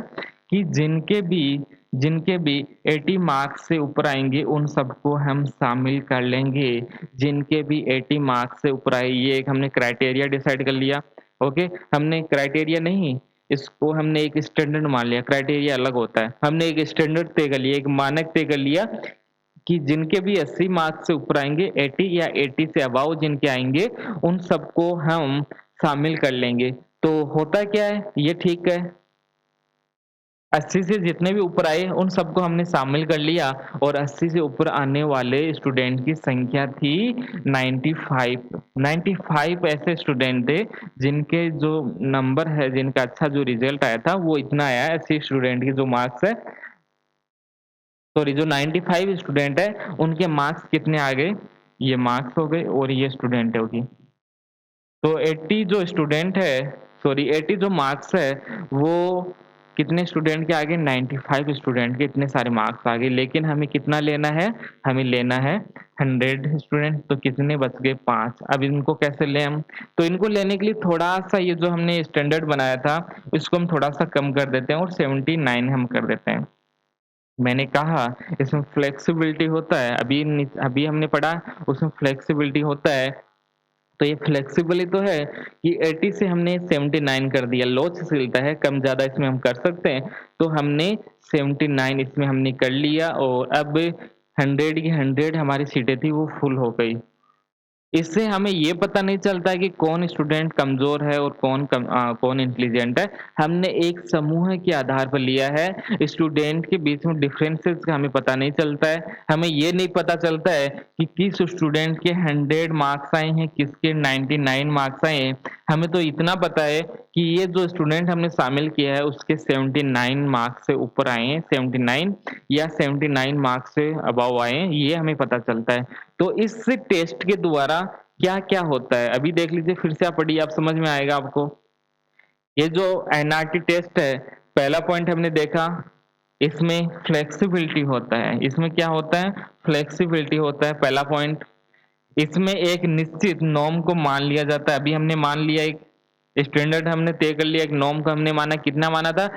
कि जिनके भी 80 मार्क्स से ऊपर आएँगे उन सबको हम शामिल कर लेंगे। जिनके भी 80 मार्क्स से ऊपर आए, ये एक हमने क्राइटेरिया डिसाइड कर लिया। ओके? हमने क्राइटेरिया नहीं, इसको हमने एक स्टैंडर्ड मान लिया, क्राइटेरिया अलग होता है। हमने एक स्टैंडर्ड तय कर लिया, एक मानक तय कर लिया कि जिनके भी 80 मार्क्स से ऊपर आएँगे, 80 या 80 से अबव जिनके आएँगे, उन सबको हम शामिल कर लेंगे। तो होता क्या है, ये ठीक है, 80 से जितने भी ऊपर आए उन सबको हमने शामिल कर लिया और 80 से ऊपर आने वाले स्टूडेंट की संख्या थी 95। 95 ऐसे स्टूडेंट थे जिनके जो नंबर है, जिनका अच्छा जो रिजल्ट आया था वो इतना आया है, 80 स्टूडेंट की जो मार्क्स है, सॉरी जो 95 स्टूडेंट है उनके मार्क्स कितने आ गए, ये मार्क्स हो गए और ये स्टूडेंट होगी। तो 80 जो स्टूडेंट है, सॉरी 80 जो मार्क्स है वो कितने स्टूडेंट के आगे, 95 स्टूडेंट के इतने सारे मार्क्स आ गए, लेकिन हमें कितना लेना है, हमें लेना है 100 स्टूडेंट, तो कितने बच गए, 5। अब इनको कैसे लें हम, तो इनको लेने के लिए थोड़ा सा ये जो हमने स्टैंडर्ड बनाया था इसको हम थोड़ा सा कम कर देते हैं और 79 हम कर देते हैं। मैंने कहा इसमें फ्लेक्सिबिलिटी होता है, अभी हमने पढ़ा उसमें फ्लेक्सिबिलिटी होता है, तो ये फ्लेक्सिबल तो है कि 80 से हमने 79 कर दिया, लोचशीलता है, कम ज़्यादा इसमें हम कर सकते हैं। तो हमने 79 इसमें हमने कर लिया और अब 100 की 100 हमारी सीटें थी वो फुल हो गई। इससे हमें ये पता नहीं चलता कि कौन स्टूडेंट कमज़ोर है और कौन इंटेलिजेंट है। हमने एक समूह के आधार पर लिया है, स्टूडेंट के बीच में डिफरेंसेस का हमें पता नहीं चलता है। हमें ये नहीं पता चलता है कि किस स्टूडेंट के 100 मार्क्स आए हैं, किसके 99 मार्क्स आए हैं। हमें तो इतना पता है कि ये जो स्टूडेंट हमने शामिल किया है उसके 79 मार्क्स से ऊपर आए हैं, 79 या 79 मार्क्स से अबव आए हैं, ये हमें पता चलता है। तो इस टेस्ट के द्वारा क्या-क्या होता है, अभी देख लीजिए, फिर से आप पढ़िए, आप समझ में आएगा आपको। ये जो एनआरटी टेस्ट है, पहला पॉइंट हमने देखा, इसमें फ्लेक्सिबिलिटी होता है। इसमें क्या होता है? फ्लेक्सिबिलिटी होता है, पहला पॉइंट। इसमें एक निश्चित नॉर्म को मान लिया जाता है। अभी हमने मान लिया एक स्टैंडर्ड हमने तय कर लिया, एक नॉर्म को हमने माना, कितना माना था?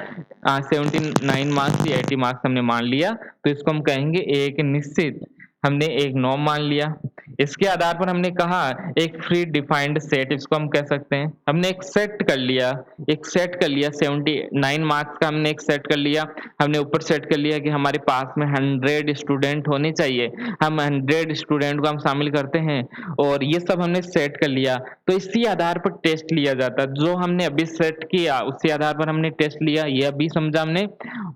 79 मार्क्स या 80 मार्क्स हमने मान लिया, तो इसको हम कहेंगे एक निश्चित, हमने एक नॉर्म मान लिया। इसके आधार पर हमने कहा एक फ्री डिफाइंड सेट, इसको हम कह सकते हैं। हमने एक सेट कर लिया, 79 मार्क्स का हमने एक सेट कर लिया। हमने ऊपर सेट कर लिया कि हमारे पास में 100 स्टूडेंट होने चाहिए। हम 100 स्टूडेंट को हम शामिल करते हैं और ये सब हमने सेट कर लिया। तो इसी आधार पर टेस्ट लिया जाता है। जो हमने अभी सेट किया उसी आधार पर हमने टेस्ट लिया, ये अभी समझा हमने।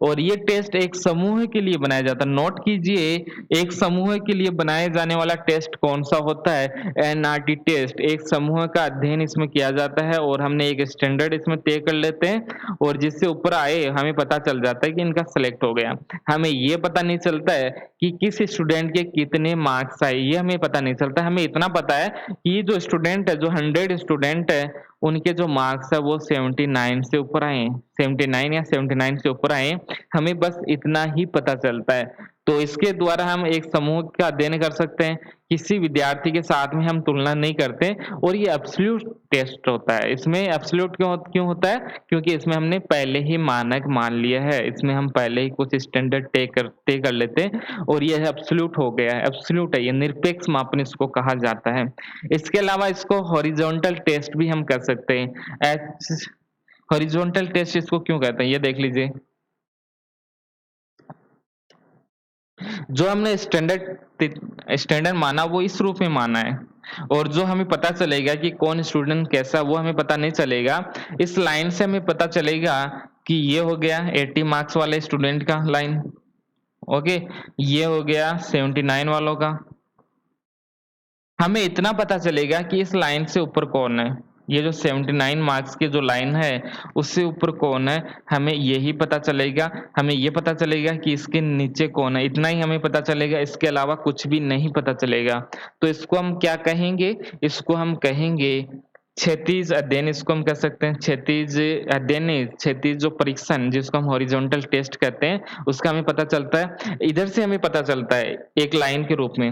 और ये टेस्ट एक समूह के लिए बनाया जाता है। नोट कीजिए, एक समूह के लिए बनाए जाने वाला टेस्ट कौन सा होता है? NRT test. एक समूह का अध्ययन इसमें किया जाता है और हमने एक स्टैंडर्ड इसमें तय कर लेते हैं और जिससे ऊपर आए हमें पता चल जाता है कि इनका सेलेक्ट हो गया। हमें ये पता नहीं चलता है कि किस स्टूडेंट के कितने मार्क्स आए, ये हमें पता नहीं चलता। हमें इतना पता है कि ये जो स्टूडेंट है, जो 100 स्टूडेंट है, उनके जो मार्क्स है वो 79 से ऊपर आए हैं, 79 या 79 से ऊपर आए हैं। हमें बस इतना ही पता चलता है। तो इसके द्वारा हम एक समूह का अध्ययन कर सकते हैं, किसी विद्यार्थी के साथ में हम तुलना नहीं करते और ये एब्सोल्यूट टेस्ट होता है। इसमें एब्सोल्यूट क्यों होता है? क्योंकि इसमें हमने पहले ही मानक मान लिया है, इसमें हम पहले ही कुछ स्टैंडर्ड तय कर लेते हैं और ये एब्सोल्यूट हो गया है, एब्सोल्यूट है, ये निरपेक्ष मापन इसको कहा जाता है। इसके अलावा इसको हॉरिजॉन्टल टेस्ट भी हम कर सकते हैं। हॉरिजॉन्टल टेस्ट इसको क्यों कहते हैं, ये देख लीजिए। जो हमने स्टैंडर्ड माना वो इस रूप में माना है और जो हमें पता चलेगा कि कौन स्टूडेंट कैसा, वो हमें पता नहीं चलेगा। इस लाइन से हमें पता चलेगा कि ये हो गया 80 मार्क्स वाले स्टूडेंट का लाइन, ओके, ये हो गया 79 वालों का। हमें इतना पता चलेगा कि इस लाइन से ऊपर कौन है, ये जो 79 मार्क्स की जो लाइन है उससे ऊपर कौन है, हमें यही पता चलेगा। हमें ये पता चलेगा कि इसके नीचे कौन है, इतना ही हमें पता चलेगा, इसके अलावा कुछ भी नहीं पता चलेगा। तो इसको हम क्या कहेंगे? इसको हम कहेंगे क्षैतिज अध्ययन, इसको हम कह सकते हैं क्षैतिज अध्ययन नहीं, क्षैतिज जो परीक्षण जिसको हम हॉरिजॉन्टल टेस्ट कहते हैं, उसका हमें पता चलता है। इधर से हमें पता चलता है एक लाइन के रूप में।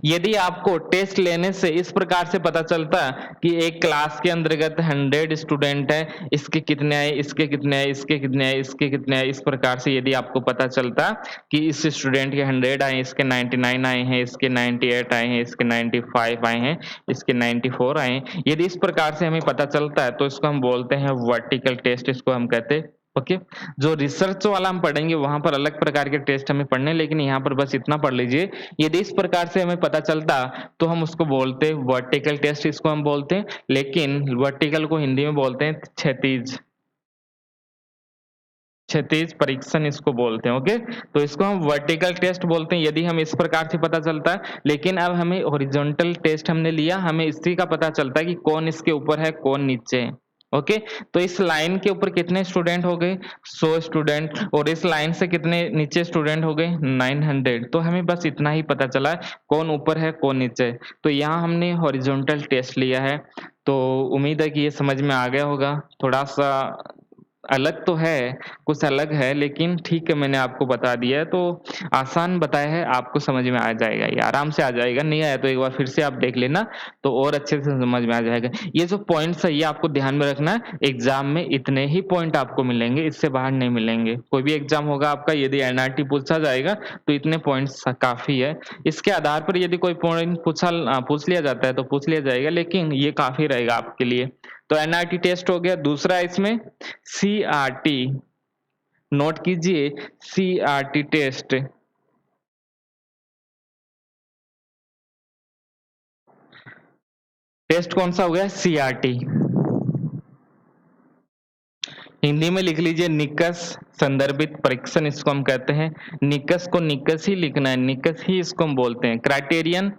यदि आपको टेस्ट लेने से इस प्रकार से पता चलता कि एक क्लास के अंतर्गत 100 स्टूडेंट है, इसके कितने आए, इसके कितने आए, इसके कितने आए, इसके कितने आए, इस प्रकार से यदि आपको पता चलता कि इस स्टूडेंट के 100 आए, इसके 99 आए हैं, इसके 98 आए हैं, इसके 95 आए हैं, इसके 94 आए हैं, यदि इस प्रकार से हमें पता चलता है तो इसको हम बोलते हैं वर्टिकल टेस्ट, इसको हम कहते हैं ओके। जो रिसर्च वाला हम पढ़ेंगे वहां पर अलग प्रकार के टेस्ट हमें पढ़ने, लेकिन यहाँ पर बस इतना पढ़ लीजिए। यदि इस प्रकार से हमें पता चलता तो हम उसको बोलते हैं वर्टिकल टेस्ट, इसको हम बोलते हैं, लेकिन वर्टिकल को हिंदी में बोलते हैं क्षैतिज, क्षैतिज परीक्षण इसको बोलते हैं। ओके, तो इसको हम वर्टिकल टेस्ट बोलते हैं यदि हम इस प्रकार से पता चलता है। लेकिन अब हमें हॉरिजॉन्टल टेस्ट हमने लिया, हमें इसी का पता चलता है कि कौन इसके ऊपर है कौन नीचे है। ओके, तो इस लाइन के ऊपर कितने स्टूडेंट हो गए? 100 स्टूडेंट, और इस लाइन से कितने नीचे स्टूडेंट हो गए? 900। तो हमें बस इतना ही पता चला कौन ऊपर है कौन नीचे है। तो यहाँ हमने हॉरिजॉन्टल टेस्ट लिया है। तो उम्मीद है कि ये समझ में आ गया होगा। थोड़ा सा अलग तो है, कुछ अलग है, लेकिन ठीक है मैंने आपको बता दिया है, तो आसान बताया है, आपको समझ में आ जाएगा, ये आराम से आ जाएगा। नहीं आया तो एक बार फिर से आप देख लेना, तो और अच्छे से समझ में आ जाएगा। ये जो पॉइंट्स है ये आपको ध्यान में रखना है, एग्जाम में इतने ही पॉइंट आपको मिलेंगे, इससे बाहर नहीं मिलेंगे। कोई भी एग्जाम होगा आपका, यदि एनआरटी पूछा जाएगा तो इतने पॉइंट्स काफी है। इसके आधार पर यदि कोई पॉइंट पूछ लिया जाता है तो पूछ लिया जाएगा, लेकिन ये काफी रहेगा आपके लिए। तो एनआरटी टेस्ट हो गया। दूसरा इसमें सीआरटी, नोट कीजिए सीआरटी टेस्ट। टेस्ट कौन सा हो गया? सीआरटी। हिंदी में लिख लीजिए निकष संदर्भित परीक्षण, इसको हम कहते हैं। निकष को निकष ही लिखना है, निकष ही इसको हम बोलते हैं। क्राइटेरियन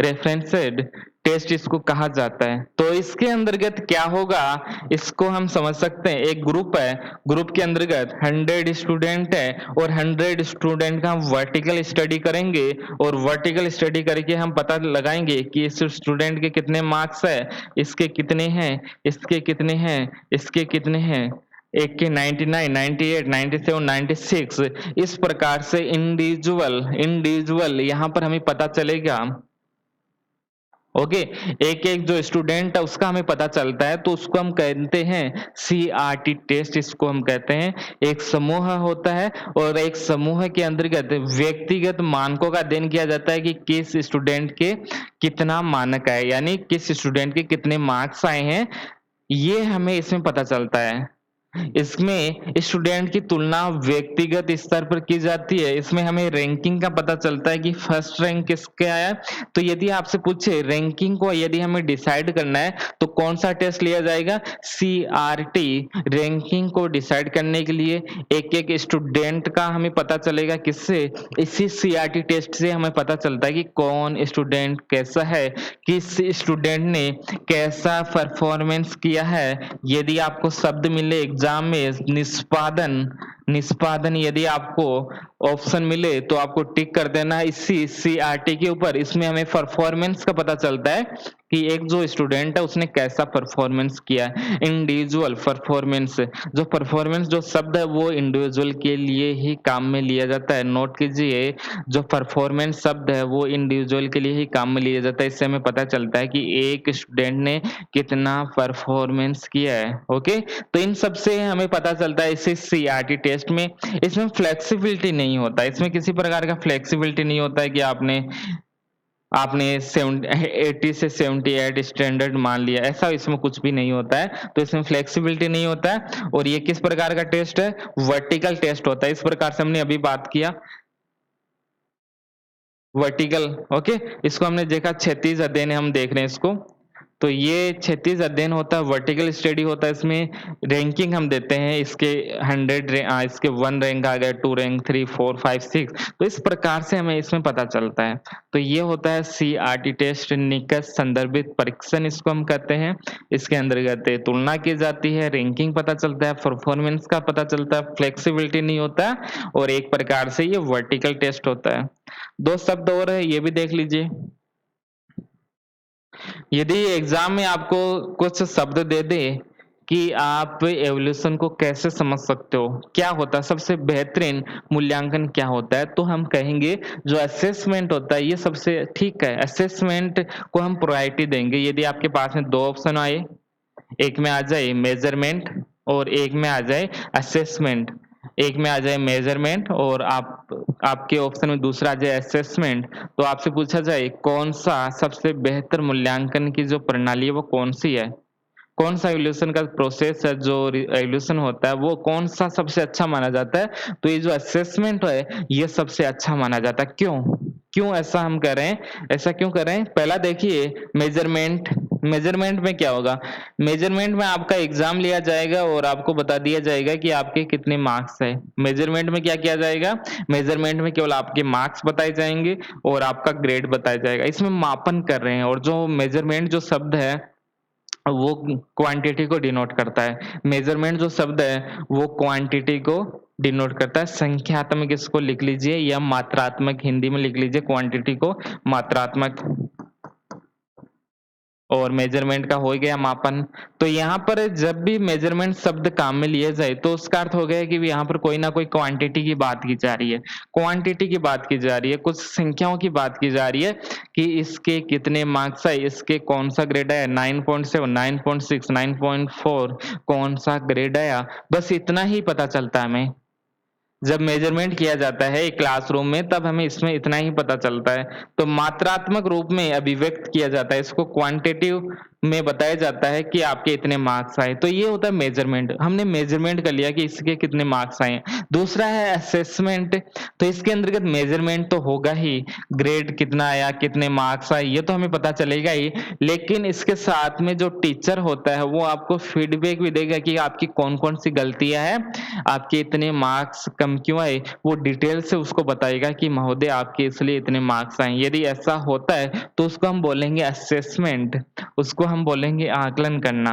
रेफरेंसेड टेस्ट इसको कहा जाता है। तो इसके अंतर्गत क्या होगा, इसको हम समझ सकते हैं। एक ग्रुप है, ग्रुप के अंतर्गत 100 स्टूडेंट है, और 100 स्टूडेंट का हम वर्टिकल स्टडी करेंगे, और वर्टिकल स्टडी करके हम पता लगाएंगे कि इस स्टूडेंट के कितने मार्क्स है, इसके कितने हैं, इसके कितने हैं, इसके कितने हैं, एक के 99, 98, 97, 96। इस प्रकार से इंडिविजुअल इंडिविजुअल यहाँ पर हमें पता चलेगा। ओके, एक एक जो स्टूडेंट है उसका हमें पता चलता है, तो उसको हम कहते हैं सीआरटी टेस्ट, इसको हम कहते हैं। एक समूह होता है, और एक समूह के अंतर्गत व्यक्तिगत मानकों का अध्ययन किया जाता है कि किस स्टूडेंट के कितना मानक है, यानी किस स्टूडेंट के कितने मार्क्स आए हैं, ये हमें इसमें पता चलता है। इसमें स्टूडेंट की तुलना व्यक्तिगत स्तर पर की जाती है। इसमें हमें रैंकिंग का पता चलता है कि फर्स्ट रैंक किसका आया। तो यदि आपसे पूछे रैंकिंग को यदि हमें डिसाइड करना है तो कौन सा टेस्ट लिया जाएगा? सीआरटी। रैंकिंग को डिसाइड करने के लिए एक एक स्टूडेंट का हमें पता चलेगा, किससे? इसी सीआरटी टेस्ट से हमें पता चलता है कि कौन स्टूडेंट कैसा है, किस स्टूडेंट ने कैसा परफॉर्मेंस किया है। यदि आपको शब्द मिले एग्जाम में निष्पादन, निष्पादन यदि आपको ऑप्शन मिले तो आपको टिक कर देना है इसी सीआरटी के ऊपर। इसमें हमें परफॉर्मेंस का पता चलता है कि एक जो स्टूडेंट है उसने कैसा परफॉर्मेंस किया। इंडिविजुअल परफॉर्मेंस, जो परफॉर्मेंस जो शब्द है वो इंडिविजुअल के लिए ही काम में लिया जाता है। नोट कीजिए, जो परफॉर्मेंस शब्द है वो इंडिविजुअल के लिए ही काम में लिया जाता है। इससे हमें पता चलता है कि एक स्टूडेंट ने कितना परफॉर्मेंस किया है। ओके, तो इन सब से हमें पता चलता है इसी सीआरटी टेस्ट में। इसमें फ्लेक्सिबिलिटी नहीं होता, इसमें किसी प्रकार का फ्लेक्सिबिलिटी नहीं होता है कि आपने आपने 80 से 78 स्टैंडर्ड मान लिया, ऐसा इसमें कुछ भी नहीं होता है। तो इसमें फ्लेक्सिबिलिटी नहीं होता है। और ये किस प्रकार का टेस्ट है? वर्टिकल टेस्ट होता है। इस प्रकार से हमने अभी बात किया वर्टिकल। ओके, इसको हमने देखा क्षैतिज अध्ययन है, हम देख रहे हैं इसको। तो ये क्षैतिज अध्ययन होता है, वर्टिकल स्टडी होता है। इसमें रैंकिंग हम देते हैं, इसके 100 इसके 1 रैंक आ गए, 2 रैंक, 3, 4, 5, 6। तो इस प्रकार से हमें इसमें पता चलता है। तो ये होता है सीआरटी टेस्ट, निकष संदर्भित परीक्षण इसको हम कहते हैं। इसके अंतर्गत तुलना की जाती है, रैंकिंग पता चलता है, परफॉर्मेंस का पता चलता है, फ्लेक्सिबिलिटी नहीं होता, और एक प्रकार से ये वर्टिकल टेस्ट होता है। 2 शब्द और है, ये भी देख लीजिए। यदि एग्जाम में आपको कुछ शब्द दे दे कि आप एवोल्यूशन को कैसे समझ सकते हो, क्या होता है, सबसे बेहतरीन मूल्यांकन क्या होता है, तो हम कहेंगे जो असेसमेंट होता है ये सबसे ठीक है। असेसमेंट को हम प्रायोरिटी देंगे। यदि आपके पास में 2 ऑप्शन आए, एक में आ जाए मेजरमेंट और एक में आ जाए असेसमेंट, एक में आ जाए मेजरमेंट और आपके ऑप्शन में दूसरा आ जाए असेसमेंट, तो आपसे पूछा जाए कौन सा सबसे बेहतर मूल्यांकन की जो प्रणाली है वो कौन सी है, कौन सा एवोल्यूशन का प्रोसेस है जो एवोल्यूशन होता है वो कौन सा सबसे अच्छा माना जाता है, तो ये जो असेसमेंट है ये सबसे अच्छा माना जाता है। क्यों? क्यों ऐसा हम कर रहे हैं? ऐसा क्यों कर रहे हैं? पहला देखिए मेजरमेंट, मेजरमेंट में क्या होगा? मेजरमेंट में आपका एग्जाम लिया जाएगा और आपको बता दिया जाएगा कि आपके कितने मार्क्स है। मेजरमेंट में क्या किया जाएगा? मेजरमेंट में केवल आपके मार्क्स बताए जाएंगे और आपका ग्रेड बताया जाएगा। इसमें मापन कर रहे हैं और जो मेजरमेंट जो शब्द है वो क्वांटिटी को डिनोट करता है। मेजरमेंट जो शब्द है वो क्वांटिटी को डिनोट करता है। संख्यात्मक इसको लिख लीजिए या मात्रात्मक, हिंदी में लिख लीजिए क्वांटिटी को मात्रात्मक, और मेजरमेंट का हो गया मापन। तो यहाँ पर जब भी मेजरमेंट शब्द काम में लिए जाए तो उसका अर्थ हो गया कि यहाँ पर कोई ना कोई क्वांटिटी की बात की जा रही है, क्वांटिटी की बात की जा रही है, कुछ संख्याओं की बात की जा रही है कि इसके कितने मार्क्स है, इसके कौन सा ग्रेड आया, 9.7, 9.6, 9.4 कौन सा ग्रेड आया, बस इतना ही पता चलता है हमें। जब मेजरमेंट किया जाता है एक क्लासरूम में तब हमें इसमें इतना ही पता चलता है। तो मात्रात्मक रूप में अभिव्यक्त किया जाता है, इसको क्वांटिटिव में बताया जाता है कि आपके इतने मार्क्स आए। तो ये होता है मेजरमेंट। हमने मेजरमेंट कर लिया कि इसके कितने मार्क्स आए। दूसरा है असेसमेंट। तो इसके अंतर्गत मेजरमेंट तो होगा ही, ग्रेड कितना आया, कितने मार्क्स आए ये तो हमें पता चलेगा ही, लेकिन इसके साथ में जो टीचर होता है वो आपको फीडबैक भी देगा कि आपकी कौन कौन सी गलतियां हैं, आपके इतने मार्क्स कम क्यों आए, वो डिटेल से उसको बताएगा कि महोदय आपके इसलिए इतने मार्क्स आए। यदि ऐसा होता है तो उसको हम बोलेंगे असेसमेंट, उसको हम बोलेंगे आकलन करना।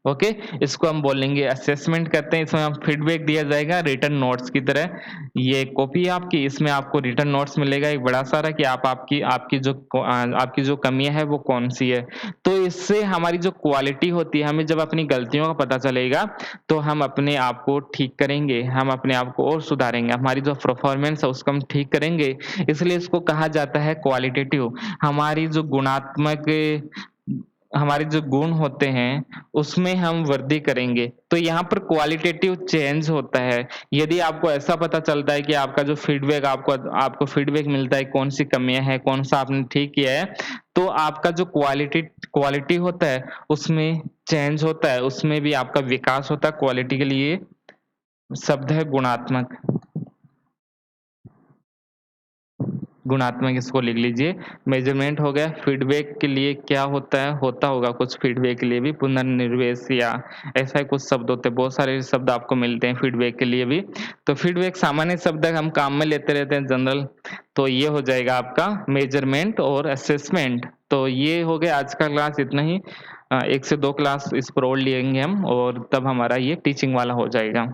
ओके, इसको हम बोलेंगे असेसमेंट करते हैं। इसमें हम फीडबैक दिया जाएगा रिटर्न नोट्स की तरह। ये कॉपी है आपकी, इसमें आपको रिटर्न नोट्स मिलेगा एक बड़ा सारा कि आप आपकी जो कमियां है वो कौन सी है। तो इससे हमारी जो क्वालिटी होती है, हमें जब अपनी गलतियों का पता चलेगा तो हम अपने आप को ठीक करेंगे, हम अपने आप को और सुधारेंगे, हमारी जो परफॉर्मेंस है उसको हम ठीक करेंगे। इसलिए इसको कहा जाता है क्वालिटेटिव। हमारी जो गुणात्मक, हमारे जो गुण होते हैं उसमें हम वृद्धि करेंगे। तो यहाँ पर क्वालिटेटिव चेंज होता है। यदि आपको ऐसा पता चलता है कि आपका जो फीडबैक आपको आपको फीडबैक मिलता है कौन सी कमियां हैं, कौन सा आपने ठीक किया है, तो आपका जो क्वालिटी होता है उसमें चेंज होता है, उसमें भी आपका विकास होता है। क्वालिटी के लिए शब्द है गुणात्मक। गुणात्मक इसको लिख लीजिए। मेजरमेंट हो गया। फीडबैक के लिए क्या होता है, होता होगा कुछ फीडबैक के लिए भी, पुनर्निर्देश या ऐसा ही कुछ शब्द होते हैं, बहुत सारे शब्द आपको मिलते हैं फीडबैक के लिए भी। तो फीडबैक सामान्य शब्द हम काम में लेते रहते हैं जनरल। तो ये हो जाएगा आपका मेजरमेंट और असेसमेंट। तो ये हो गया आज का क्लास, इतना ही। 1 से 2 क्लास इस पर और लेंगे हम और तब हमारा ये टीचिंग वाला हो जाएगा।